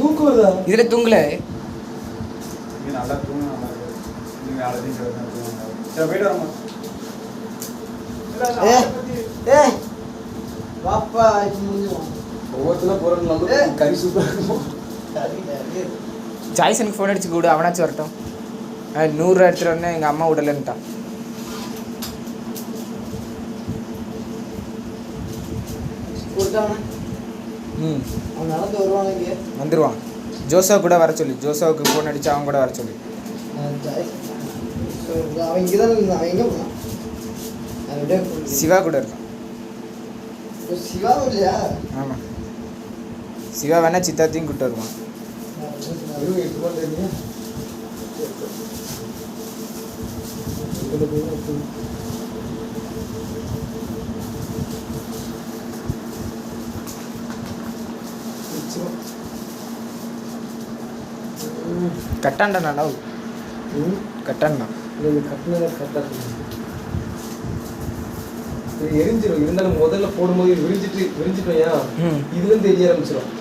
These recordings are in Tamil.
தூக்குறதா இதுல தூங்கல நீங்க நல்லா தூங்க நல்லா நீங்க அழகு சரி போயிட்டு வரமா ஏய் பாப்பா முடிஞ்சுவோம் ஒவ்வொருத்தரும் போறது நம்ம கறி சூப்பரா இருக்கும் ஜாய்சனுக்கு ஃபோன் அடிச்சு கூடு அவனாச்சும் வரட்டும் 100 எடுத்துட்டு வரணும் எங்கள் அம்மா விடலன்ட்டான் ம் அவன் நடந்து வருவாங்க இங்கே வந்துடுவான் ஜோசா கூட வர சொல்லி ஜோசாவுக்கு ஃபோன் அடிச்சு அவன் கூட வர சொல்லி அவன் இங்கே தான் இருந்தான் அவன் எங்கே போனான் சிவா கூட இருக்கான் சிவா இல்லையா ஆமாம் சிவா வேணா சித்தாத்தையும் கூப்பிட்டு வருவான் கட்டாண்டா நல்லா கட்டாண்டா எரிஞ்சிடும் இருந்தாலும் முதல்ல போடும்போது விரிஞ்சிட்டோயா இதுல இருந்து எரிய ஆரம்பிச்சிடும்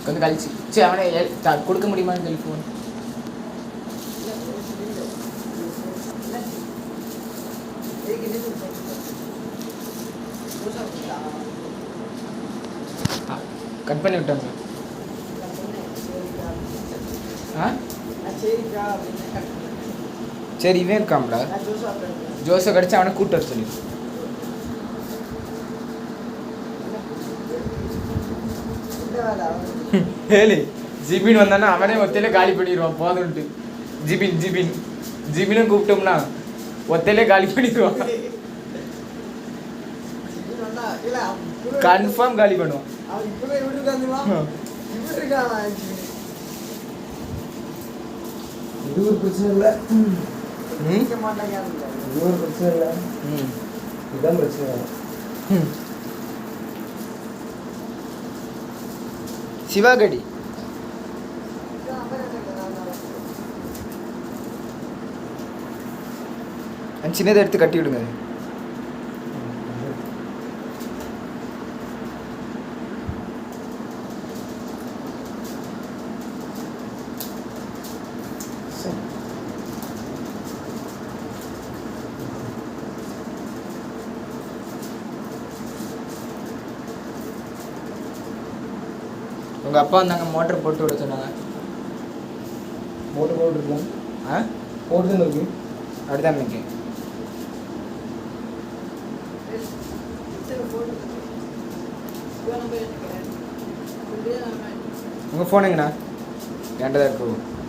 கொஞ்சம் கழிச்சு சரி அவனை கொடுக்க முடியுமான்னு சொல்லி ஃபோன் கட் பண்ணி விட்டாங்க சரி இவன் இருக்காம்ல ஜோசப் கடிச்சு அவனை கூட்டு வர சொல்லி ஹேலி ஜிபின் வந்தானா அவனே ஒத்தையில காலி பண்ணிடுவான் போதும்ட்டு ஜிபினும் கூப்பிட்டோம்னா ஒத்தையிலே காலி பண்ணிடுவான் கன்ஃபார்ம் காலி பண்ணுவான் இது ஒரு பிரச்சனை இல்லை இது ஒரு பிரச்சனை இல்லை இதுதான் பிரச்சனை சிவாகடி சின்னதை எடுத்து கட்டி விடுங்க உங்கள் அப்பா வந்தாங்க மோட்டர் போட்டு விட சொன்னாங்க மோட்டர் போட்டுருக்கலாம் போட்டு தான் இருக்கு அப்படிதான் மிக்க உங்கள் ஃபோன் எங்கண்ணா என்கிட்ட தான் இருக்கு